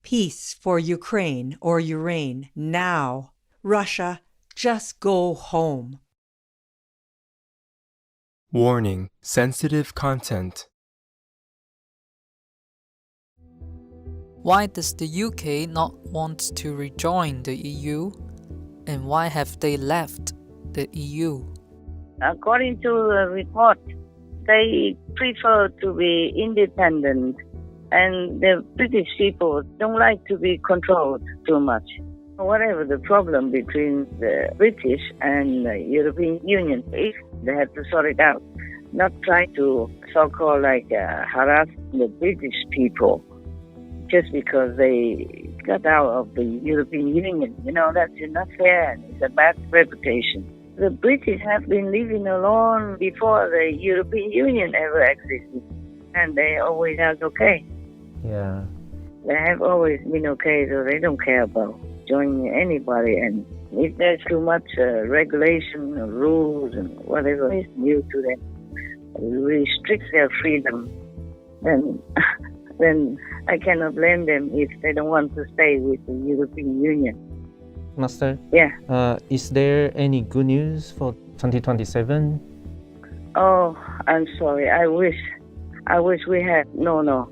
Peace for Ukraine or Ukraine now. Russia, just go home. Warning: sensitive content. Why does the UK not want to rejoin the EU? And why have they left the EU? According to the report, they prefer to be independent, and the British people don't like to be controlled too much. Whatever the problem between the British and the European Union is, they have to sort it out, not try to so-called harass the British people just because they got out of the European Union. That's not fair, and it's a bad reputation. The British have been living alone before the European Union ever existed, and they always are okay. Yeah. They have always been okay, so they don't care about joining anybody. And if there's too much regulation or rules and whatever is new to them, restricts their freedom, then I cannot blame them if they don't want to stay with the European Union. Master? Yeah. Is there any good news for 2027? Oh, I'm sorry. I wish we had. No.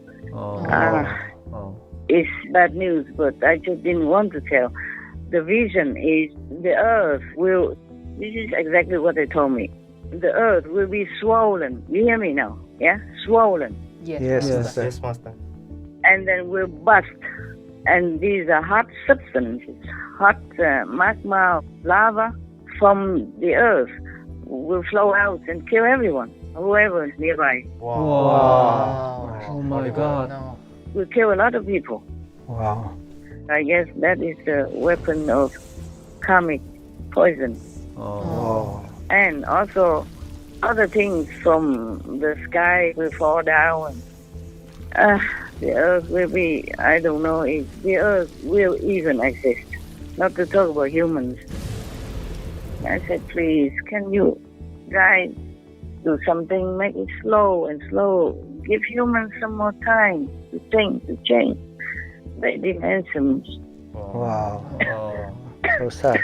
It's bad news, but I just didn't want to tell. The vision is the earth will, this is exactly what they told me. The earth will be swollen. You hear me now? Yeah? Swollen. Yes, Master. And then will bust. And these are hot substances, hot magma, lava from the earth will flow out and kill everyone, whoever is nearby. Wow. Oh my God. No. Will kill a lot of people. Wow. I guess that is the weapon of karmic poison. Oh. And also other things from the sky will fall down. The earth will be, I don't know if the earth will even exist. Not to talk about humans. I said, please, can you guys do something, make it slow and slow. Give humans some more time to think, to change. They didn't answer me. Wow. So sad.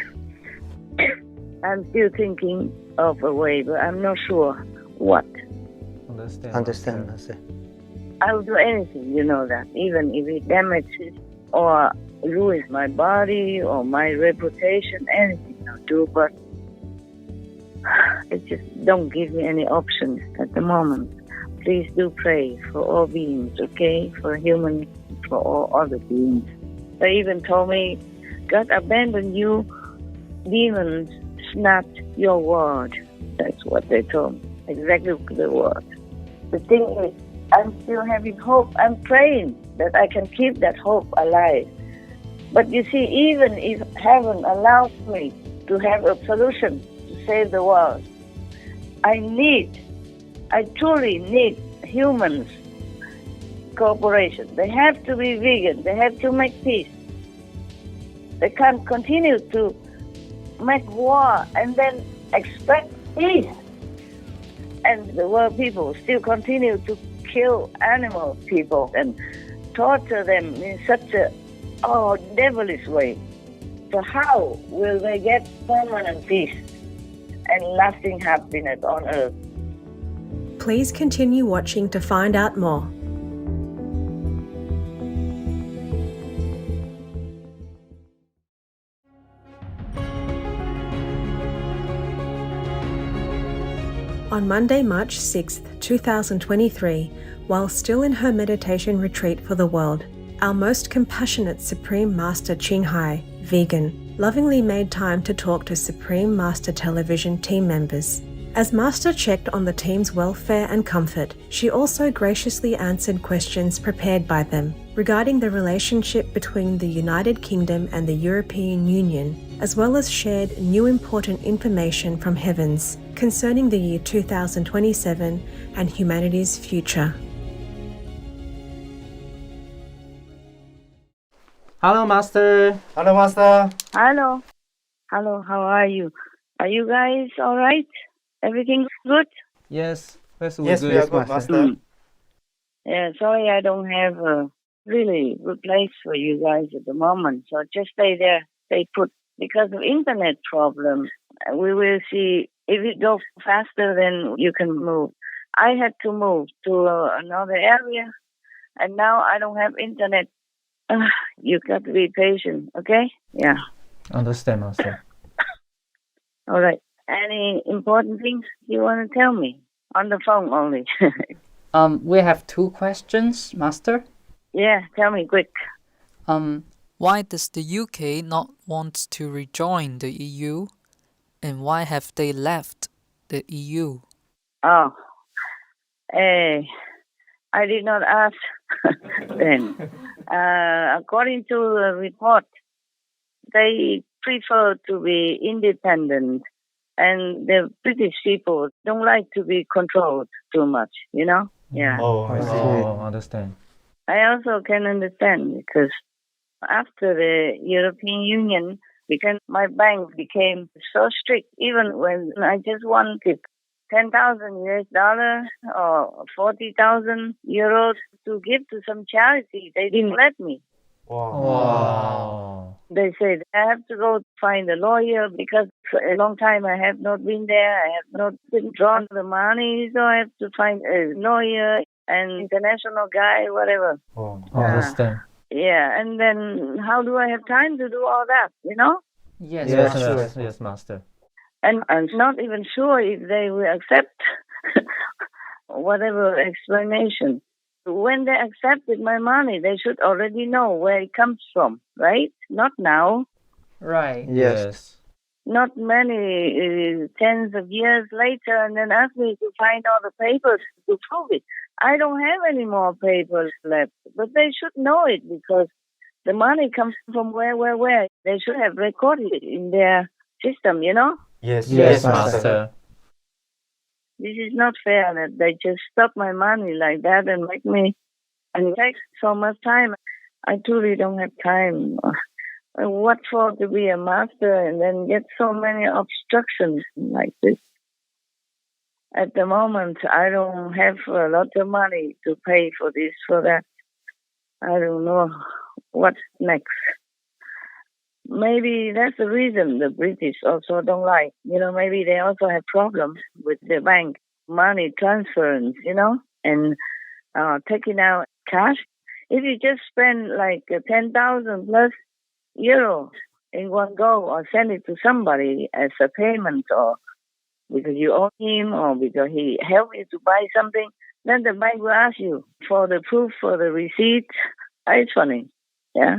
I'm still thinking of a way, but I'm not sure what. Understand, Master. I will do anything, you know that, even if it damages or ruins my body or my reputation, anything I'll do, but it just don't give me any options at the moment. Please do pray for all beings, okay? For humans, for all other beings. They even told me, God abandoned you, demons snapped your word. That's what they told me, exactly the word. The thing is, I'm still having hope. I'm praying that I can keep that hope alive. But you see, even if heaven allows me to have a solution to save the world, I truly need humans' cooperation. They have to be vegan. They have to make peace. They can't continue to make war and then expect peace. And the world people still continue to kill animal people and torture them in such a devilish way. So how will they get permanent peace and lasting happiness on earth? Please continue watching to find out more. On Monday, March 6, 2023, while still in her meditation retreat for the world, our most compassionate Supreme Master Ching Hai, vegan, lovingly made time to talk to Supreme Master Television team members. As Master checked on the team's welfare and comfort, she also graciously answered questions prepared by them regarding the relationship between the United Kingdom and the European Union, as well as shared new important information from Heavens concerning the year 2027 and humanity's future. Hello, Master. Hello, Master. Hello, how are you? Are you guys all right? Everything good? Yes, Yes, we are good, Master. Yeah, sorry I don't have really good place for you guys at the moment. So just stay there, stay put. Because of internet problems, we will see if it goes faster, then you can move. I had to move to another area, and now I don't have internet. You got to be patient, okay? Yeah. Understand, Master. All right. Any important things you want to tell me? On the phone only. We have two questions, Master. Yeah, tell me quick. Why does the UK not want to rejoin the EU? And why have they left the EU? Oh, I did not ask then. According to the report, they prefer to be independent, and the British people don't like to be controlled too much, you know? Yeah. Oh, I see. Understand. I also can understand because after the European Union, because my bank became so strict, even when I just wanted 10,000 US dollars or 40,000 euros to give to some charity, they didn't let me. Wow. They said I have to go find a lawyer because for a long time I have not been there. I have not been drawn the money, so I have to find a lawyer, an international guy, whatever. Oh, understand. Yeah, and then how do I have time to do all that, you know? Yes, Yes, Master. yes, yes, Master. And I'm not even sure if they will accept whatever explanation. When they accepted my money, they should already know where it comes from, right? Not now. Right. Yes. Not many tens of years later, and then ask me to find all the papers to prove it. I don't have any more papers left, but they should know it because the money comes from where. They should have recorded it in their system, you know? Yes, Yes, Master. This is not fair that they just stop my money like that and make me, and it takes so much time. I truly don't have time. What for to be a master and then get so many obstructions like this? At the moment, I don't have a lot of money to pay for this, for that. I don't know what's next. Maybe that's the reason the British also don't like. You know, maybe they also have problems with the bank money transference, you know, and taking out cash. If you just spend like 10,000 plus euro in one go or send it to somebody as a payment or because you owe him or because he helped you to buy something, then the bank will ask you for the proof, for the receipt. It's funny. Yeah.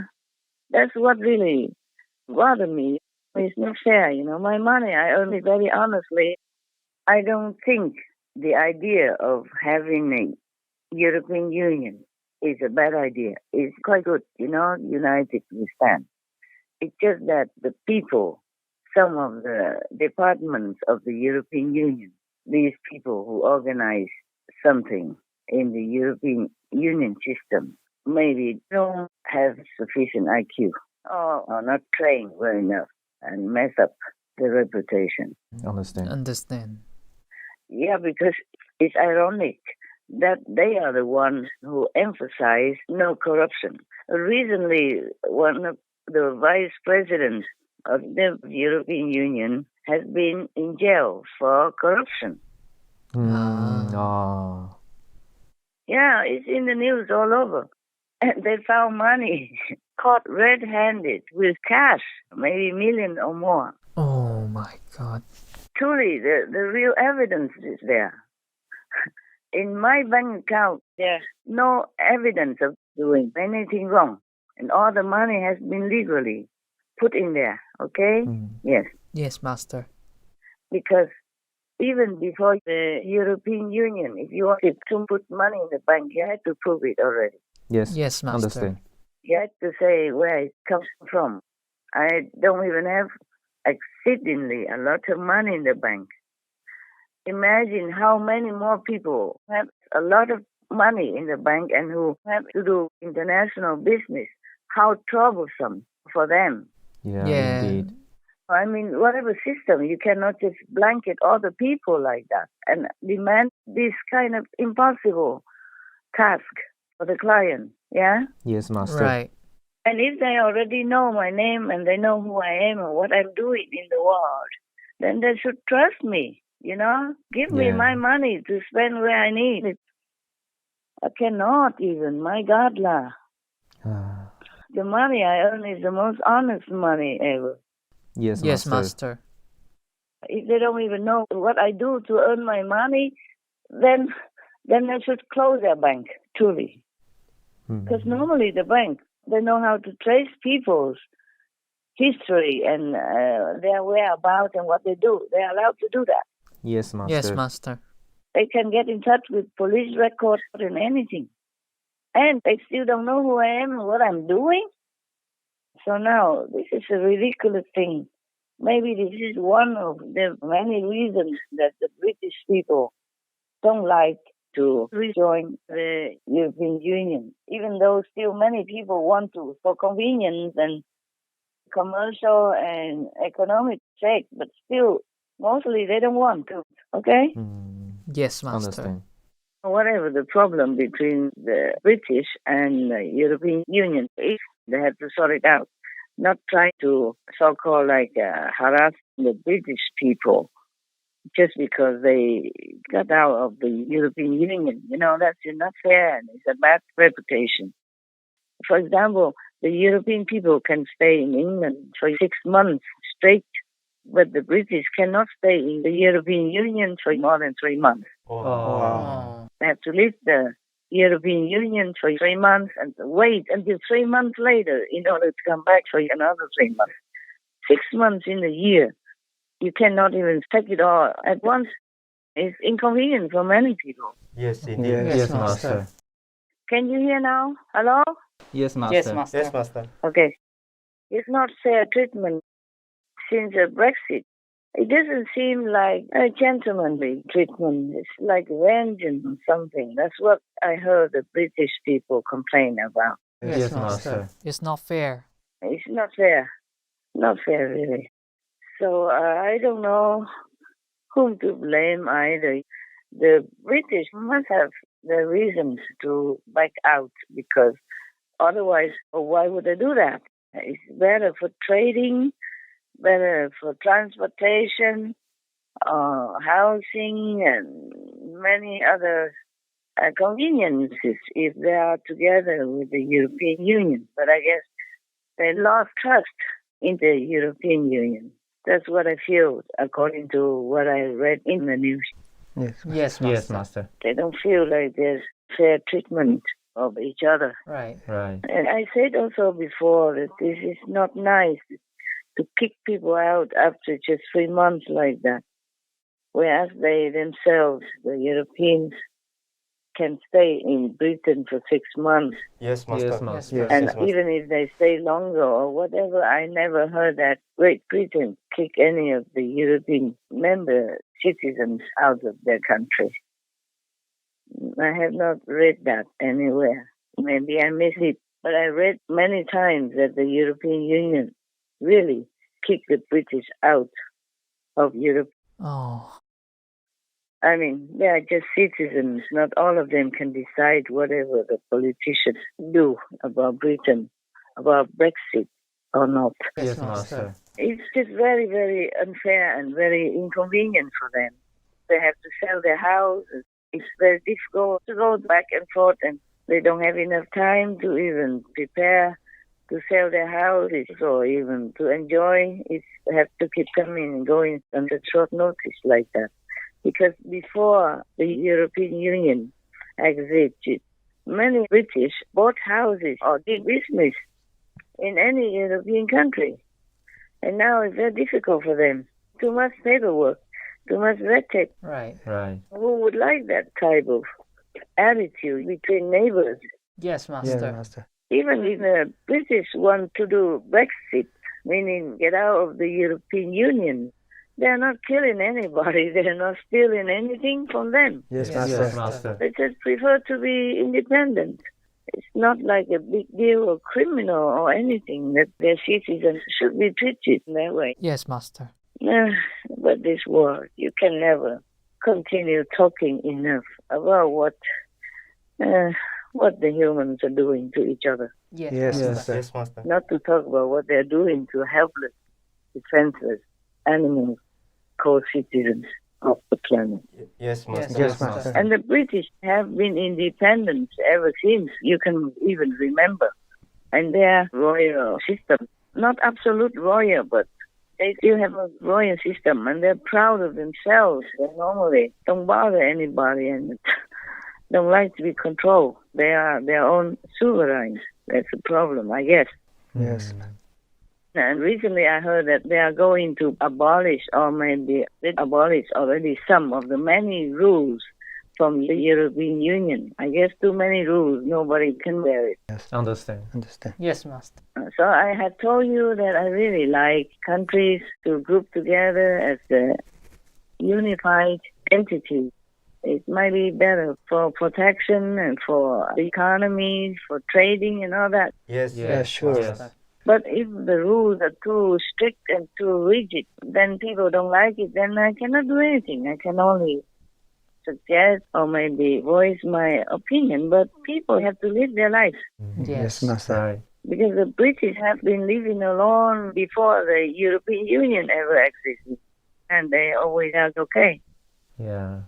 That's what really bothered me. It's not fair, you know. My money, I earn it very honestly. I don't think the idea of having a European Union is a bad idea. It's quite good, you know, united we stand. It's just that the people, some of the departments of the European Union, these people who organize something in the European Union system, maybe don't have sufficient IQ or are not trained well enough and mess up the reputation. Understand. Yeah, because it's ironic that they are the ones who emphasize no corruption. Recently, one of the vice presidents of the European Union has been in jail for corruption. Yeah, it's in the news all over. And they found money caught red-handed with cash, maybe a million or more. Oh my God. Truly, the real evidence is there. In my bank account, there's no evidence of doing anything wrong. And all the money has been legally put in there, okay? Yes. Yes, Master. Because even before the European Union, if you wanted to put money in the bank, you had to prove it already. Yes, Yes, Master. understand. You had to say where it comes from. I don't even have exceedingly a lot of money in the bank. Imagine how many more people have a lot of money in the bank and who have to do international business. How troublesome for them. Yeah, indeed. I mean, whatever system, you cannot just blanket all the people like that and demand this kind of impossible task for the client. Yeah? Yes, Master. Right. And if they already know my name and they know who I am and what I'm doing in the world, then they should trust me, you know? Give me Yeah. my money to spend where I need it. I cannot even, my God, lah. Ah, The money I earn is the most honest money ever. yes, Yes, Master. Master. If they don't even know what I do to earn my money, then they should close their bank, truly. Because normally the bank, they know how to trace people's history and their whereabouts and what they do. They're allowed to do that. Yes, Master. Yes, Master. They can get in touch with police records and anything. And they still don't know who I am and what I'm doing. So now, this is a ridiculous thing. Maybe this is one of the many reasons that the British people don't like to rejoin the European Union, even though still many people want to for convenience and commercial and economic sake, but still, mostly they don't want to, okay? Yes, Master. Understand. Whatever the problem between the British and the European Union is, they have to sort it out. Not try to so-called harass the British people just because they got out of the European Union. You know, that's not fair and it's a bad reputation. For example, the European people can stay in England for 6 months straight, but the British cannot stay in the European Union for more than 3 months. Oh. They have to leave the European Union for 3 months and wait until 3 months later in order to come back for another 3 months. 6 months in a year. You cannot even take it all at once. It's inconvenient for many people. Yes, indeed. Yes, Master. Can you hear now? Hello? Yes, Master. Yes, Master. Yes, Master. Okay. It's not fair treatment since Brexit. It doesn't seem like a gentlemanly treatment. It's like vengeance or something. That's what I heard the British people complain about. Yes, Master. It's not fair. It's not fair. Not fair, really. So I don't know whom to blame either. The British must have the reasons to back out because otherwise, why would they do that? It's better for trading, better for transportation, housing, and many other conveniences if they are together with the European Union. But I guess they lost trust in the European Union. That's what I feel, according to what I read in the news. Yes, Yes, Master. Yes, Master. They don't feel like there's fair treatment of each other. Right. Right. And I said also before that this is not nice to kick people out after just 3 months like that, whereas they themselves, the Europeans, can stay in Britain for 6 months. Yes, Master. Yes, Master. Yes, And yes, Master. even if they stay longer or whatever, I never heard that Great Britain kick any of the European member citizens out of their country. I have not read that anywhere. Maybe I missed it, but I read many times that the European Union really kicked the British out of Europe. Oh. I mean, they are just citizens. Not all of them can decide whatever the politicians do about Britain, about Brexit or not. Yes, Master. It's just very, very unfair and very inconvenient for them. They have to sell their houses. It's very difficult to go back and forth, and they don't have enough time to even prepare to sell their houses or even to enjoy. They have to keep coming and going under short notice like that. Because before the European Union exited, many British bought houses or did business in any European country. And now it's very difficult for them. Too much paperwork, too much red tape. Right. Right. Who would like that type of attitude between neighbors? Yes, Master. Master. Even if the British want to do Brexit, meaning get out of the European Union, they're not killing anybody. They're not stealing anything from them. Yes, Yes, Master. Master. Master. They just prefer to be independent. It's not like a big deal or criminal or anything that their citizens should be treated in that way. Yes, Master. But this war, you can never continue talking enough about what the humans are doing to each other. Yes, Yes, Master. Master. Master. Not to talk about what they're doing to helpless, defenseless animals, co-citizens of the planet. Yes, Master. Yes, Master. And the British have been independent ever since you can even remember. And their royal system, not absolute royal, but they still have a royal system, and they're proud of themselves. They normally don't bother anybody and don't like to be controlled. They are their own sovereigns. That's the problem, I guess. Yes. And recently I heard that they are going to abolish, or maybe they abolished already, some of the many rules from the European Union. I guess too many rules, nobody can bear it. Understand. Yes, Master. So I had told you that I really like countries to group together as a unified entity. It might be better for protection and for the economy, for trading and all that. Yes, Yeah, sure. Yes. But if the rules are too strict and too rigid, then people don't like it, then I cannot do anything. I can only suggest or maybe voice my opinion, but people have to live their lives. Yes. Master. Right. Because the British have been living alone before the European Union ever existed, and they always are okay. Yeah.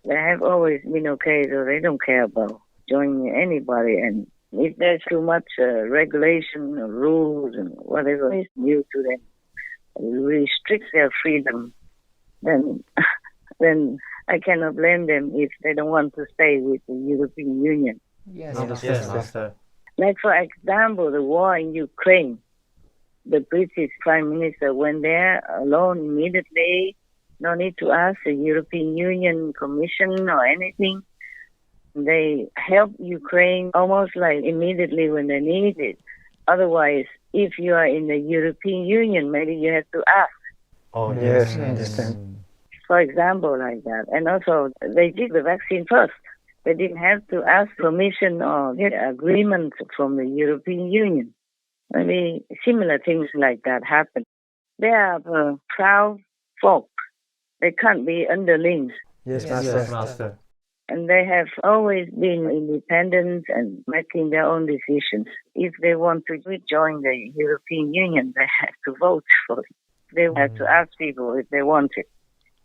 They have always been okay, so they don't care about joining anybody. And if there's too much regulation or rules and whatever is new to them, restricts their freedom, then I cannot blame them if they don't want to stay with the European Union. Yes, Yes, Master. Master. Like, for example, the war in Ukraine. The British Prime Minister went there alone immediately. No need to ask the European Union Commission or anything. They helped Ukraine almost like immediately when they need it. Otherwise, if you are in the European Union, maybe you have to ask. Oh, Yes, yes. understand. For example, like that. And also, they did the vaccine first. They didn't have to ask permission or get agreement from the European Union. Maybe similar things like that happen. They are proud folk. They can't be underlings. Yes, Yes, Master. Yes, Master. And they have always been independent and making their own decisions. If they want to join the European Union, they have to vote for it. They have to ask people if they want it.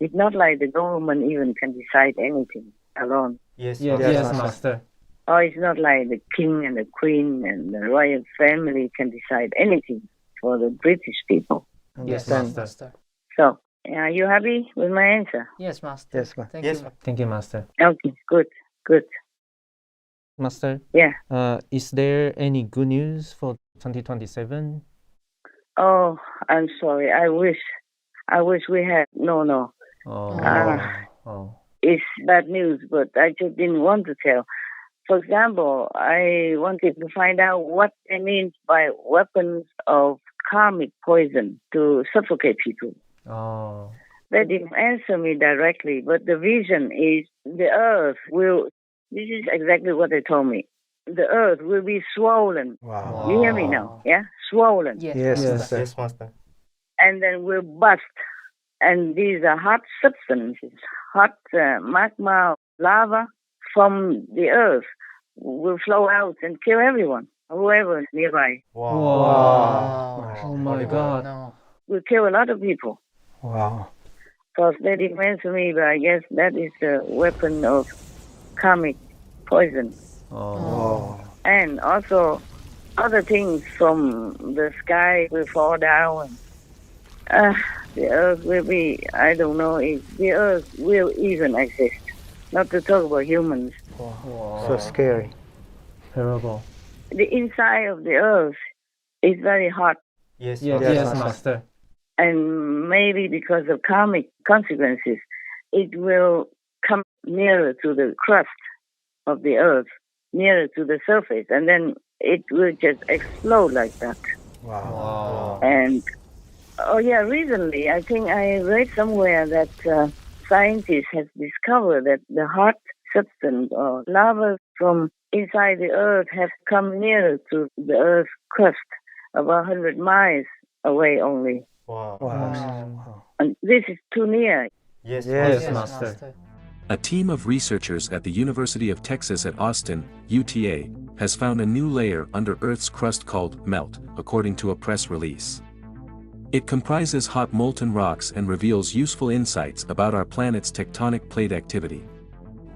It's not like the government even can decide anything alone. Yes, Yes, Master. Yes, Master. Or it's not like the king and the queen and the royal family can decide anything for the British people. Yes, Understand. Master. So, are you happy with my answer? Yes, Master. Yes, Master. Thank Yes, you. Thank you, Master. Okay, good. Master. Yeah. Is there any good news for 2027? Oh, I'm sorry. I wish we had. No. Oh. Ah. Oh. It's bad news, but I just didn't want to tell. For example, I wanted to find out what it means by weapons of karmic poison to suffocate people. Oh. They didn't answer me directly, but the vision is the earth will, this is exactly what they told me. The earth will be swollen. Wow. You hear me now? Yeah? Swollen. Yes, Yes, Master. Master. Yes, Master. And then will bust. And these are hot substances, hot magma, lava from the earth will flow out and kill everyone, whoever is nearby. Wow. Wow. Oh my God. No. Will kill a lot of people. Wow. Because they didn't answer me, but I guess that is the weapon of karmic poison. Oh. And also, other things from the sky will fall down. The earth will be, I don't know if the earth will even exist. Not to talk about humans. Wow. So scary. Terrible. The inside of the earth is very hot. Yes, Yes, Master. Master. And maybe because of karmic consequences, it will come nearer to the crust of the earth, nearer to the surface, and then it will just explode like that. Wow. And recently I think I read somewhere that scientists have discovered that the hot substance or lava from inside the earth have come nearer to the earth's crust, about 100 miles away only. Wow. Wow. And this is too near. Yes, Yes, Master. Master. A team of researchers at the University of Texas at Austin, UTA, has found a new layer under Earth's crust called MELT, according to a press release. It comprises hot molten rocks and reveals useful insights about our planet's tectonic plate activity.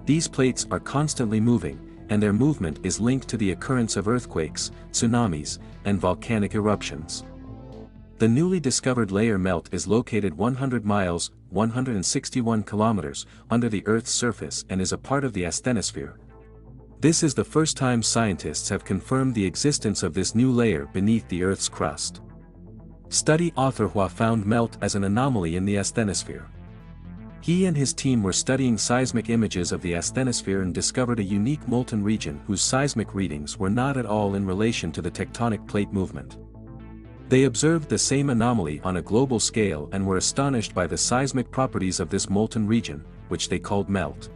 These plates are constantly moving, and their movement is linked to the occurrence of earthquakes, tsunamis, and volcanic eruptions. The newly discovered layer MELT is located 100 miles, 161 kilometers, under the Earth's surface and is a part of the asthenosphere. This is the first time scientists have confirmed the existence of this new layer beneath the Earth's crust. Study author Hua found MELT as an anomaly in the asthenosphere. He and his team were studying seismic images of the asthenosphere and discovered a unique molten region whose seismic readings were not at all in relation to the tectonic plate movement. They observed the same anomaly on a global scale and were astonished by the seismic properties of this molten region, which they called MELT.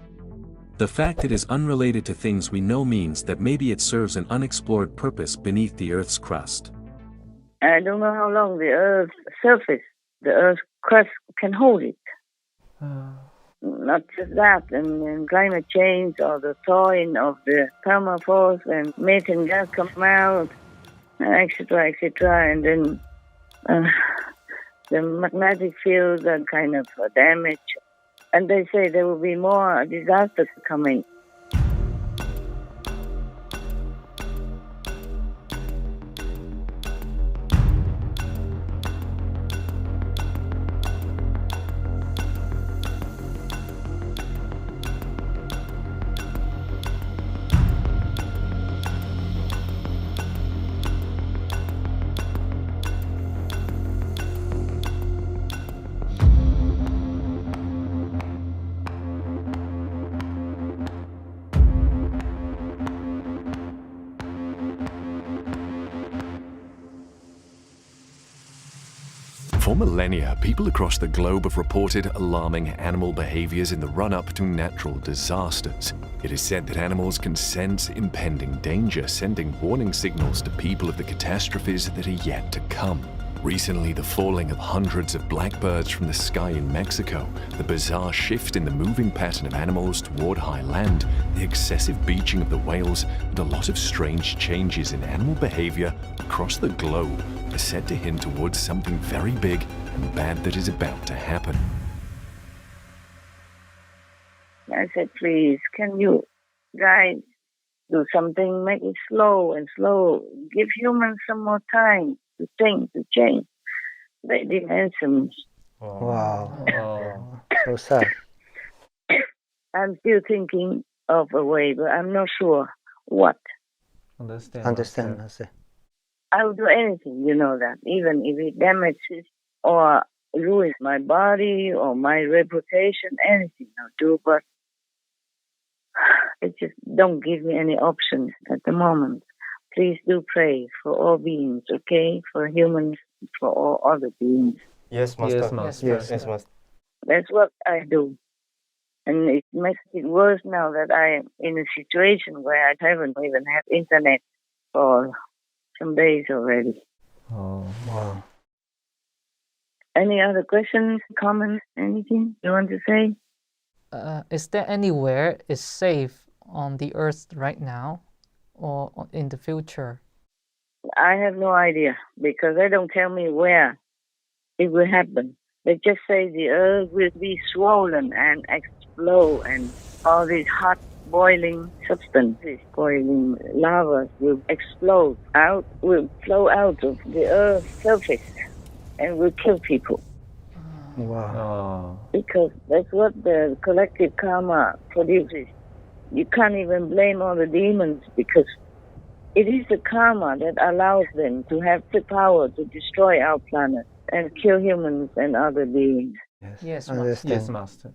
The fact it is unrelated to things we know means that maybe it serves an unexplored purpose beneath the Earth's crust. I don't know how long the Earth's surface, the Earth's crust can hold it. Not just that, and climate change or the thawing of the permafrost and methane gas come out, etc., etc., and then the magnetic fields are kind of damaged. And they say there will be more disasters coming. For millennia, people across the globe have reported alarming animal behaviors in the run-up to natural disasters. It is said that animals can sense impending danger, sending warning signals to people of the catastrophes that are yet to come. Recently, the falling of hundreds of blackbirds from the sky in Mexico, the bizarre shift in the moving pattern of animals toward high land, the excessive beaching of the whales, and a lot of strange changes in animal behavior across the globe are said to hint towards something very big and bad that is about to happen. I said, please, can you guys do something, make it slow and slow, give humans some more time to think, to change. They didn't answer me. Wow. So sad. I'm still thinking of a way, but I'm not sure what. Understand. I will do anything, you know that, even if it damages or ruins my body or my reputation, anything I'll do, but it just don't give me any options at the moment. Please do pray for all beings, okay? For humans, for all other beings. Yes, Master. Yes, Master. That's what I do. And it makes it worse now that I am in a situation where I haven't even had internet for some days already. Oh, wow. Any other questions, comments, anything you want to say? Is there anywhere is safe on the Earth right now or in the future? I have no idea because they don't tell me where it will happen. They just say the Earth will be swollen and explode and all these hot boiling substances, boiling lava will explode out, will flow out of the Earth's surface and will kill people. Wow. Because that's what the collective karma produces. You can't even blame all the demons because it is the karma that allows them to have the power to destroy our planet and kill humans and other beings. Yes, Master.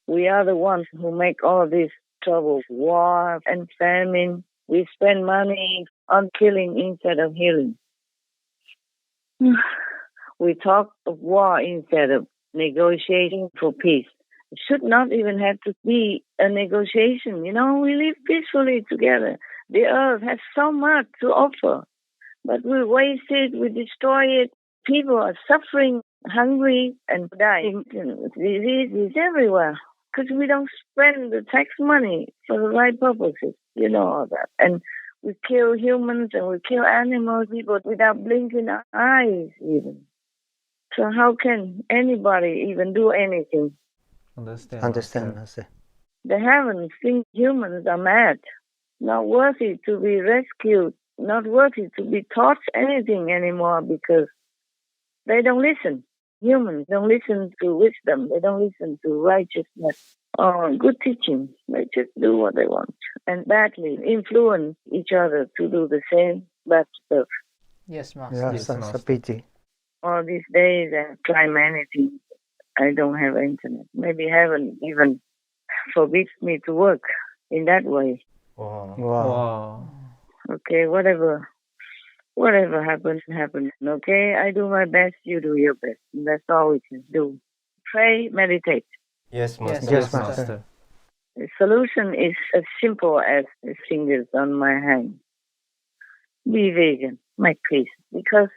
We are the ones who make all this trouble, war and famine. We spend money on killing instead of healing. We talk of war instead of negotiating for peace. It should not even have to be a negotiation. You know, we live peacefully together. The earth has so much to offer, but we waste it, we destroy it. People are suffering, hungry, and dying. Disease is everywhere. because we don't spend the tax money for the right purposes. You know all that. And we kill humans and we kill animals people without blinking our eyes even. So how can anybody even do anything? Understand, Master. The heavens think humans are mad, not worthy to be rescued, not worthy to be taught anything anymore because they don't listen. Humans don't listen to wisdom. They don't listen to righteousness or good teaching. They just do what they want and badly influence each other to do the same bad stuff. Yes, Master. Yes, that's a pity. All these days I try anything. I don't have internet. Maybe heaven even forbids me to work in that way. Wow. Okay, whatever happens, happens. Okay, I do my best, you do your best. That's all we can do. Pray, meditate. Yes, Master. Yes, Master. The solution is as simple as the fingers on my hand. Be vegan, make peace. Because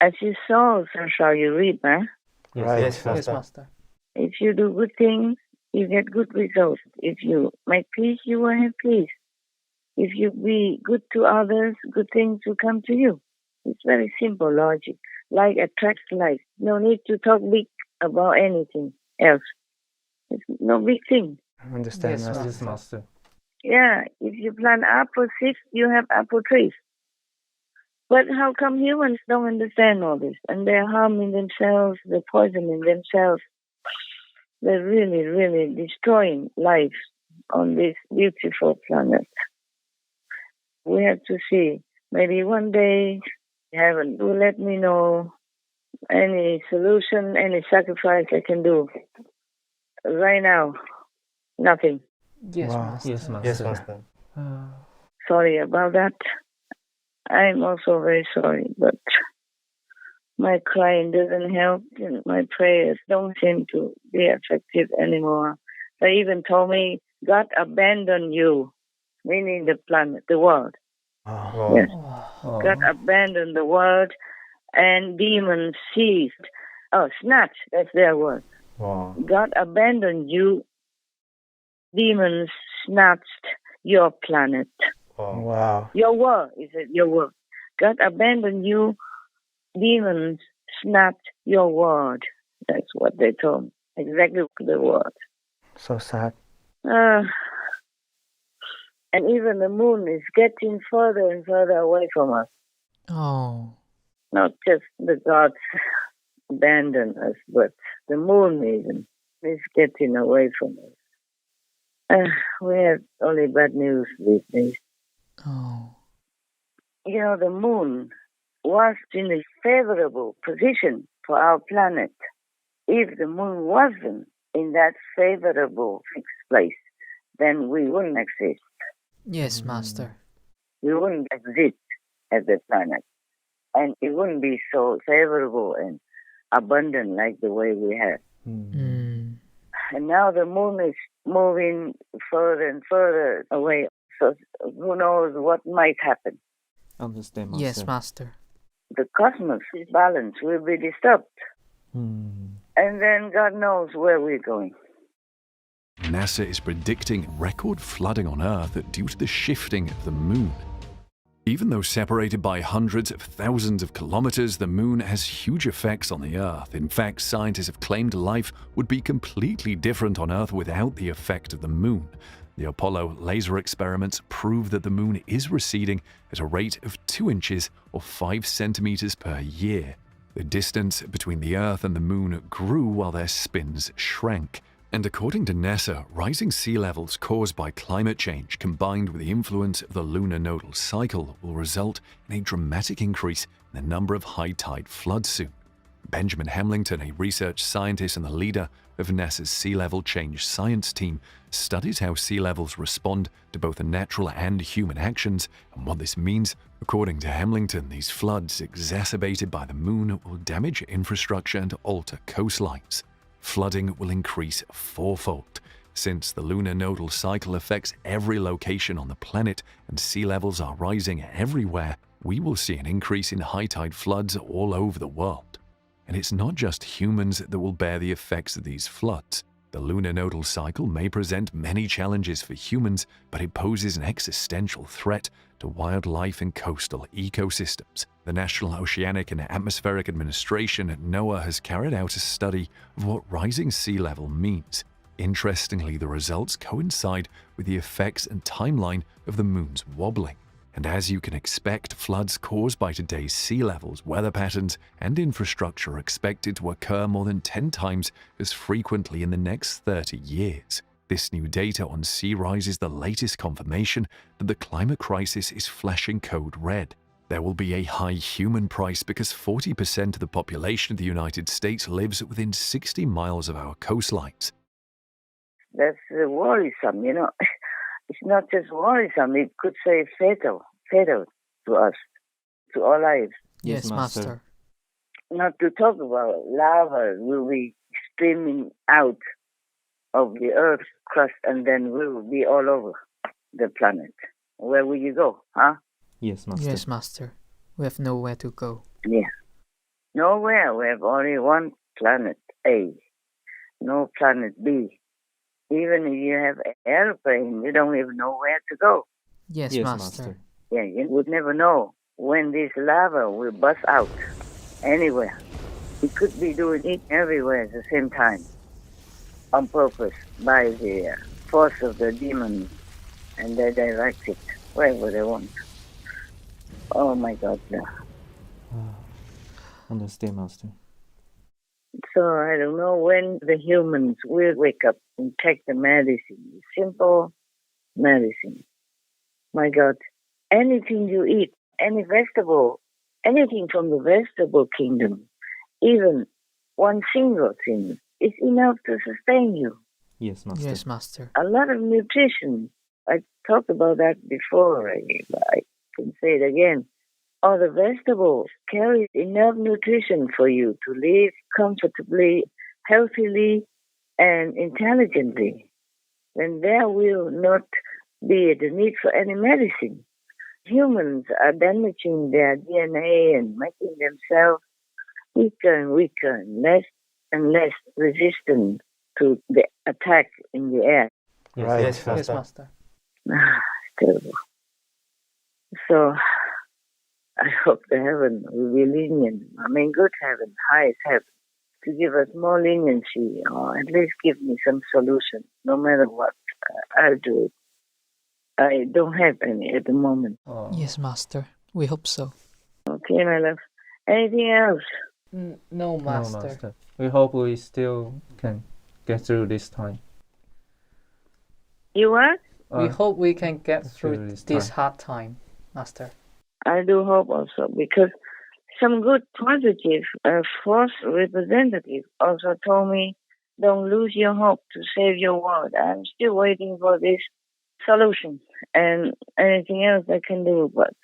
as you sow, so shall you reap, huh? Right. Yes, Master. If you do good things, you get good results. If you make peace, you will have peace. If you be good to others, good things will come to you. It's very simple logic. Like attracts like. No need to talk big about anything else. It's no big thing. Understand, Yes, Master. Master. Yeah, if you plant apple seeds, you have apple trees. But how come humans don't understand all this? And they're harming themselves, they're poisoning themselves. They're really, really destroying life on this beautiful planet. We have to see. Maybe one day heaven will let me know any solution, any sacrifice I can do. Right now, nothing. Yes, Wow. Master. Yes, Master. Sorry about that. I'm also very sorry, but my crying doesn't help and my prayers don't seem to be effective anymore. They even told me God abandoned you, meaning the planet, the world. Wow. Yes. Oh. God abandoned the world and demons seized. Oh, snatch, that's their word. Wow. God abandoned you. Demons snatched your planet. Wow. Your world, is it your world? God abandoned you. Demons snatched your world. That's what they told me. Exactly the word. So sad. And even the moon is getting further and further away from us. Oh. Not just the gods abandon us, but the moon even is getting away from us. We have only bad news these days. Oh. You know, the moon was in a favorable position for our planet. If the moon wasn't in that favorable fixed place, then we wouldn't exist. Yes, Master. We wouldn't exist as a planet. And it wouldn't be so favorable and abundant like the way we have. Mm. And now the moon is moving further and further away. So who knows what might happen. Understand, Master. Yes, Master. The cosmos balance will be disturbed. And then God knows where we're going. NASA is predicting record flooding on Earth due to the shifting of the moon. Even though separated by hundreds of thousands of kilometers, the moon has huge effects on the Earth. In fact, scientists have claimed life would be completely different on Earth without the effect of the moon. The Apollo laser experiments prove that the moon is receding at a rate of 2 inches or 5 centimeters per year. The distance between the Earth and the moon grew while their spins shrank. And according to NASA, rising sea levels caused by climate change combined with the influence of the lunar nodal cycle will result in a dramatic increase in the number of high tide floods soon. Benjamin Hamilton, a research scientist and the leader of NASA's Sea Level Change Science team, studies how sea levels respond to both natural and human actions and what this means. According to Hamilton, these floods, exacerbated by the moon, will damage infrastructure and alter coastlines. Flooding will increase fourfold. Since the lunar nodal cycle affects every location on the planet and sea levels are rising everywhere, we will see an increase in high tide floods all over the world. And it's not just humans that will bear the effects of these floods. The lunar nodal cycle may present many challenges for humans, but it poses an existential threat to wildlife and coastal ecosystems. The National Oceanic and Atmospheric Administration at NOAA has carried out a study of what rising sea level means. Interestingly, the results coincide with the effects and timeline of the moon's wobbling. And as you can expect, floods caused by today's sea levels, weather patterns, and infrastructure are expected to occur more than 10 times as frequently in the next 30 years. This new data on sea rise is the latest confirmation that the climate crisis is flashing code red. There will be a high human price because 40% of the population of the United States lives within 60 miles of our coastlines. That's worrisome, you know. It's not just worrisome, it could say fatal to us, to our lives. Yes, Master. Not to talk about lava will be streaming out of the Earth's crust and then will be all over the planet. Where will you go, huh? Yes, Master. Yes, Master. We have nowhere to go. Yeah. Nowhere. We have only one planet A. No planet B. Even if you have an airplane, you don't even know where to go. Yes, Yes, Master. Master. Yeah, you would never know when this lava will bust out anywhere. It could be doing it everywhere at the same time, on purpose, by the force of the demon, and they direct it wherever they want. Oh my God, yeah. Understand, Master. So I don't know when the humans will wake up and take the medicine, simple medicine. My God, anything you eat, any vegetable, anything from the vegetable kingdom, even one single thing, is enough to sustain you. Yes, Master. Yes, Master. A lot of nutrition. I talked about that before. I can say it again. All the vegetables carry enough nutrition for you to live comfortably, healthily, and intelligently. Then there will not be the need for any medicine. Humans are damaging their DNA and making themselves weaker and weaker and less resistant to the attack in the air. Yes, Yes, Master. It's terrible. So I hope the heaven will be lenient. I mean, good heaven, highest heaven, to give us more leniency or at least give me some solution. No matter what, I'll do it. I don't have any at the moment. Oh. Yes, Master. We hope so. Okay, my love. Anything else? No, No, Master. Master. We hope we still can get through this time. You what? We hope we can get through through this this time. hard time, Master. I do hope also, because some good positive force representative also told me, don't lose your hope to save your world. I'm still waiting for this solution and anything else I can do, but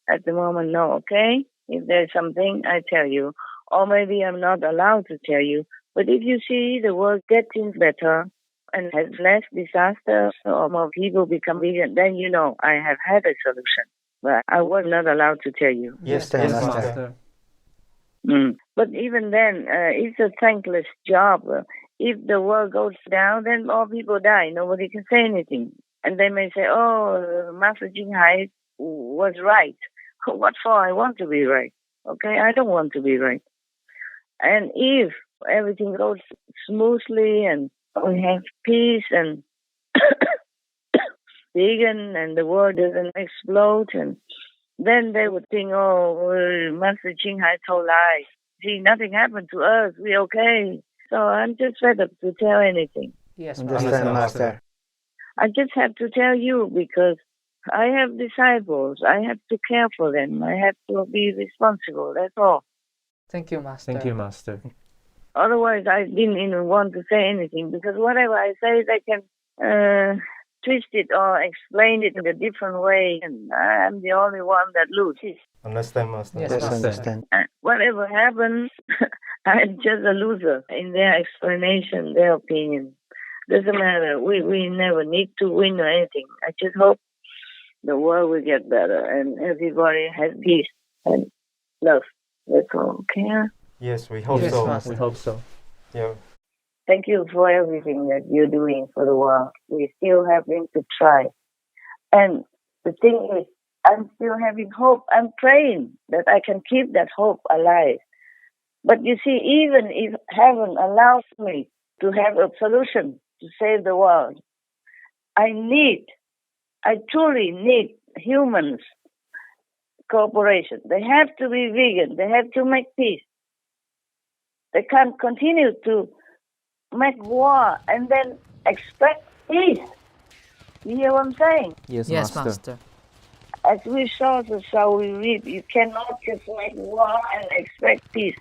at the moment, no, okay? If there's something, I tell you. Or maybe I'm not allowed to tell you. But if you see the world getting better and has less disasters or more people become vegan, then you know I have had a solution. But I was not allowed to tell you. Yes, Master. But even then, it's a thankless job. If the world goes down, then all people die. Nobody can say anything. And they may say, oh, Master Ching Hai was right. What for? I want to be right. Okay? I don't want to be right. And if everything goes smoothly and we have peace and vegan and the world doesn't explode, and then they would think, oh, Master Ching Hai told lies. See, nothing happened to us. We're okay. So I'm just fed up to tell anything. Yes, Understand, Master. I just have to tell you because I have disciples. I have to care for them. I have to be responsible. That's all. Thank you, Master. Thank you, Master. Otherwise, I didn't even want to say anything because whatever I say, they can twist it or explain it in a different way, and I'm the only one that loses. Understand, Master. Yes, Master. Whatever happens, I'm just a loser in their explanation, their opinion. Doesn't matter. We never need to win or anything. I just hope the world will get better and everybody has peace and love. That's all. Okay? Yes, we hope Yes, so. Master. We hope so. Yeah. Thank you for everything that you're doing for the world. We're still having to try. And the thing is, I'm still having hope. I'm praying that I can keep that hope alive. But you see, even if heaven allows me to have a solution to save the world, I truly need humans' cooperation. They have to be vegan. They have to make peace. They can't continue to make war and then expect peace. You hear what I'm saying? Yes, Yes, Master. Master. As we saw, so shall we reap. You cannot just make war and expect peace.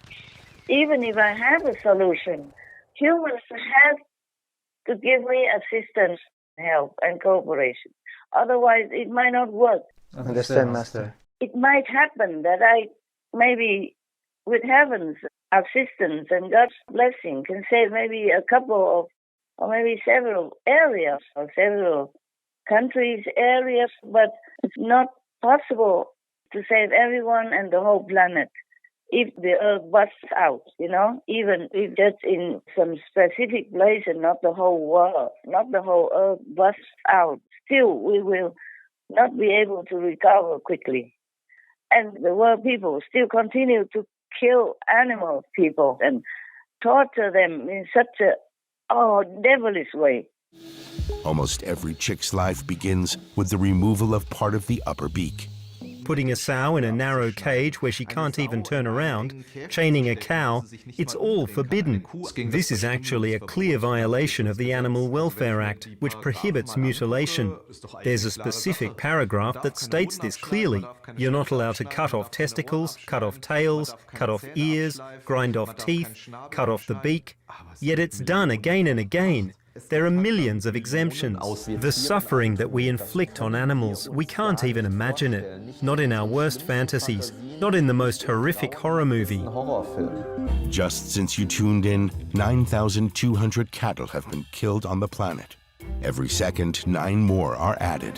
Even if I have a solution, humans have to give me assistance, help, and cooperation. Otherwise, it might not work. Understand, Master. It might happen that I, maybe with heaven's assistance and God's blessing, can save maybe a couple of, or maybe several areas, or several countries, areas, but it's not possible to save everyone and the whole planet if the earth busts out, even if just in some specific place and not the whole world, not the whole earth busts out. Still, we will not be able to recover quickly. And the world people still continue to kill animal people and torture them in such a devilish way. Almost every chick's life begins with the removal of part of the upper beak. Putting a sow in a narrow cage where she can't even turn around, chaining a cow, it's all forbidden. This is actually a clear violation of the Animal Welfare Act, which prohibits mutilation. There's a specific paragraph that states this clearly. You're not allowed to cut off testicles, cut off tails, cut off ears, grind off teeth, cut off the beak. Yet it's done again and again. There are millions of exemptions. The suffering that we inflict on animals, we can't even imagine it. Not in our worst fantasies, not in the most horrific horror movie. Just since you tuned in, 9,200 cattle have been killed on the planet. Every second, 9 more are added.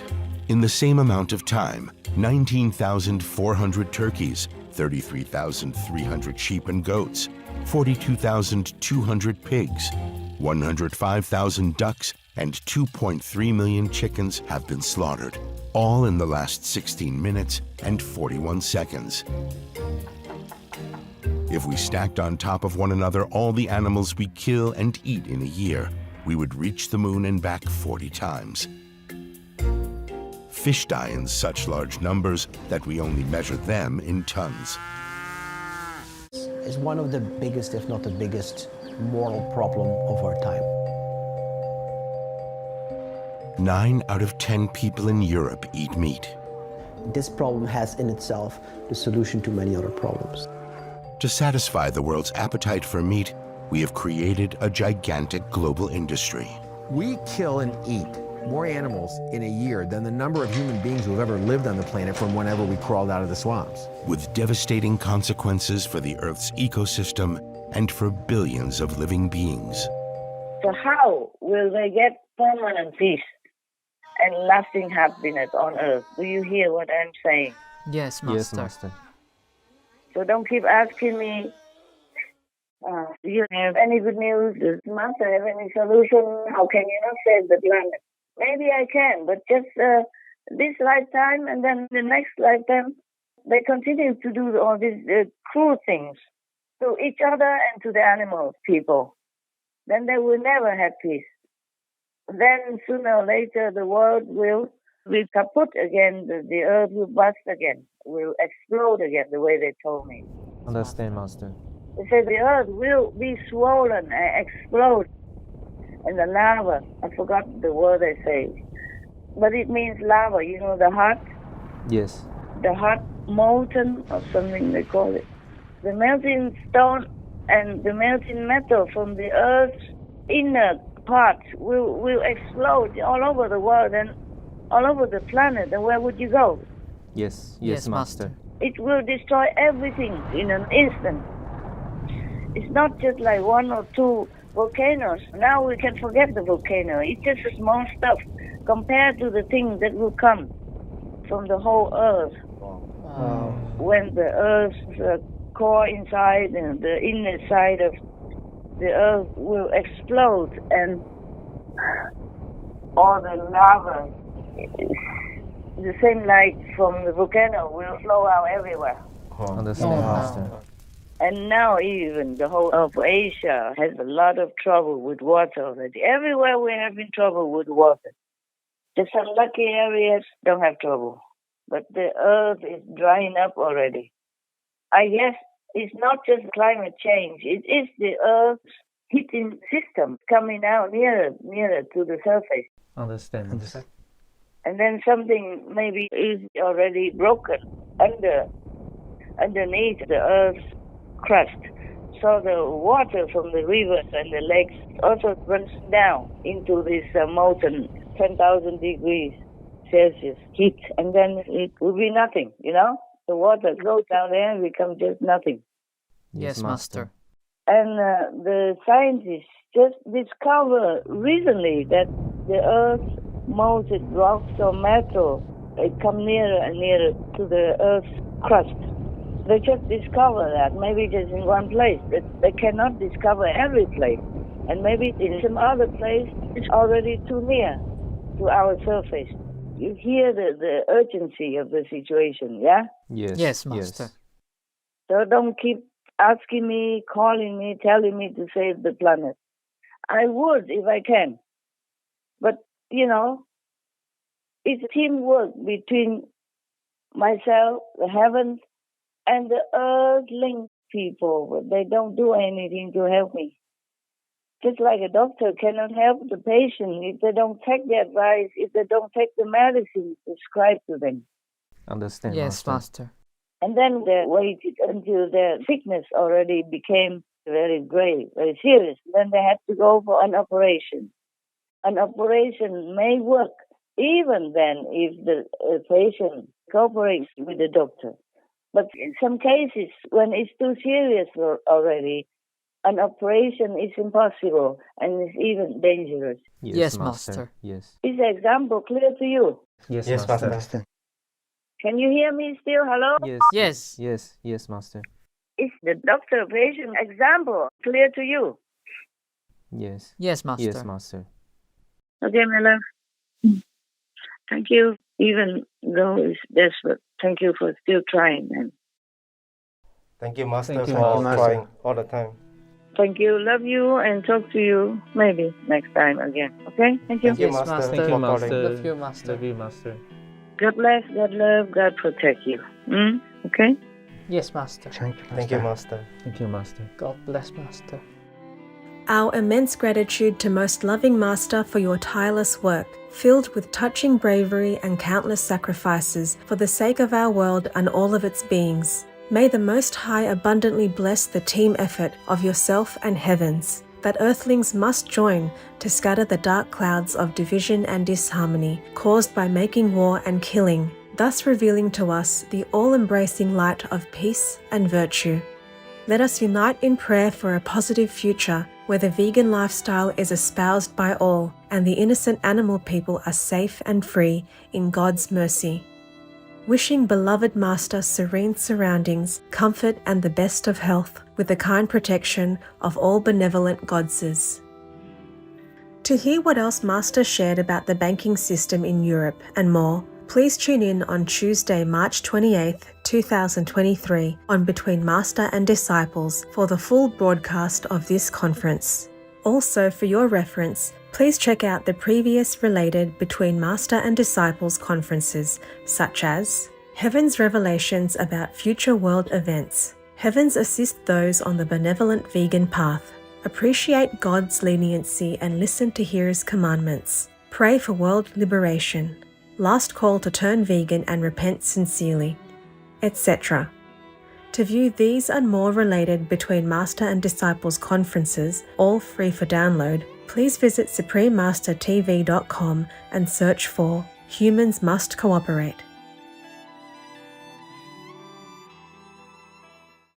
In the same amount of time, 19,400 turkeys, 33,300 sheep and goats, 42,200 pigs, 105,000 ducks, and 2.3 million chickens have been slaughtered, all in the last 16 minutes and 41 seconds. If we stacked on top of one another all the animals we kill and eat in a year, we would reach the moon and back 40 times. Fish die in such large numbers that we only measure them in tons. It's one of the biggest, if not the biggest, moral problem of our time. 9 out of 10 people in Europe eat meat. This problem has in itself the solution to many other problems. To satisfy the world's appetite for meat, we have created a gigantic global industry. We kill and eat more animals in a year than the number of human beings who have ever lived on the planet from whenever we crawled out of the swamps. With devastating consequences for the Earth's ecosystem and for billions of living beings. So how will they get permanent peace and lasting happiness on Earth? Do you hear what I'm saying? Yes, Master. Yes, Master. So don't keep asking me, do you have any good news? Does Master have any solution? How can you not save the planet? Maybe I can, but just this lifetime and then the next lifetime, they continue to do all these cruel things to each other and to the animals, people. Then they will never have peace. Then sooner or later the world will be kaput again, the earth will bust again, will explode again, the way they told me. Understand, Master. They say the earth will be swollen and explode. And the lava, I forgot the word they say, but it means lava, the hot? Yes. The hot molten or something they call it. The melting stone and the melting metal from the earth's inner part will explode all over the world and all over the planet. And where would you go? Yes, Master. It will destroy everything in an instant. It's not just like 1 or 2 volcanoes. Now we can forget the volcano. It's just a small stuff compared to the things that will come from the whole earth. When the earth's core inside and the inner side of the earth will explode and all the lava, the same light from the volcano, will flow out everywhere. Understand, Master. And now even the whole of Asia has a lot of trouble with water already. Everywhere we're having trouble with water. Just some lucky areas don't have trouble. But the earth is drying up already. I guess it's not just climate change. It is the earth's heating system coming out nearer to the surface. Understand. And then something maybe is already broken underneath the earth's crust. So the water from the rivers and the lakes also runs down into this molten 10,000 degrees Celsius heat, and then it will be nothing, you know? The water goes down there and becomes just nothing. Yes, Master. And the scientists just discovered recently that the Earth's molten rocks or metal, they come nearer and nearer to the Earth's crust. They just discovered that, maybe just in one place. They cannot discover every place. And maybe in some other place, it's already too near to our surface. You hear the urgency of the situation, yeah? Yes, Master. So don't keep asking me, calling me, telling me to save the planet. I would if I can. But, you know, it's teamwork between myself, the heavens, and the earthling people. But they don't do anything to help me. Just like a doctor cannot help the patient if they don't take the advice, if they don't take the medicine prescribed to them. Understand, Yes, Master. And then they waited until their sickness already became very grave, very serious. Then they had to go for an operation. An operation may work even then if the patient cooperates with the doctor. But in some cases, when it's too serious already, an operation is impossible and is even dangerous. Yes, Master. Yes. Is the example clear to you? Yes, Master. Can you hear me still? Hello? Yes. Yes, Master. Is the doctor-patient example clear to you? Yes. Yes, Master. Yes, Master. Okay, my love. Thank you, even though it's desperate. Thank you for still trying. And thank you, Master, Thank you, for Master. trying all the time. thank you. Love you and talk to you maybe next time again. Okay? Thank you. Thank you, Yes, Master. Master. Thank you, for Master. calling. Love you, Master. Love you, Master. God bless, God love, God protect you. Okay? Yes, Master. Thank you, Master. Thank you, Master. God bless, Master. Our immense gratitude to Most Loving Master for your tireless work, filled with touching bravery and countless sacrifices for the sake of our world and all of its beings. May the Most High abundantly bless the team effort of yourself and heavens, that earthlings must join to scatter the dark clouds of division and disharmony caused by making war and killing, thus revealing to us the all-embracing light of peace and virtue. Let us unite in prayer for a positive future where the vegan lifestyle is espoused by all and the innocent animal people are safe and free in God's mercy. Wishing beloved Master serene surroundings, comfort and the best of health with the kind protection of all benevolent Godses. To hear what else Master shared about the banking system in Europe and more, please tune in on Tuesday, March 28th, 2023 on Between Master and Disciples for the full broadcast of this conference. Also, for your reference, please check out the previous related Between Master and Disciples conferences, such as Heaven's Revelations about Future World Events, Heavens Assist Those on the Benevolent Vegan Path, Appreciate God's Leniency and Listen to His Commandments, Pray for World Liberation, Last Call to Turn Vegan and Repent Sincerely, etc. To view these and more related Between Master and Disciples conferences, all free for download, please visit suprememastertv.com and search for Humans Must Cooperate.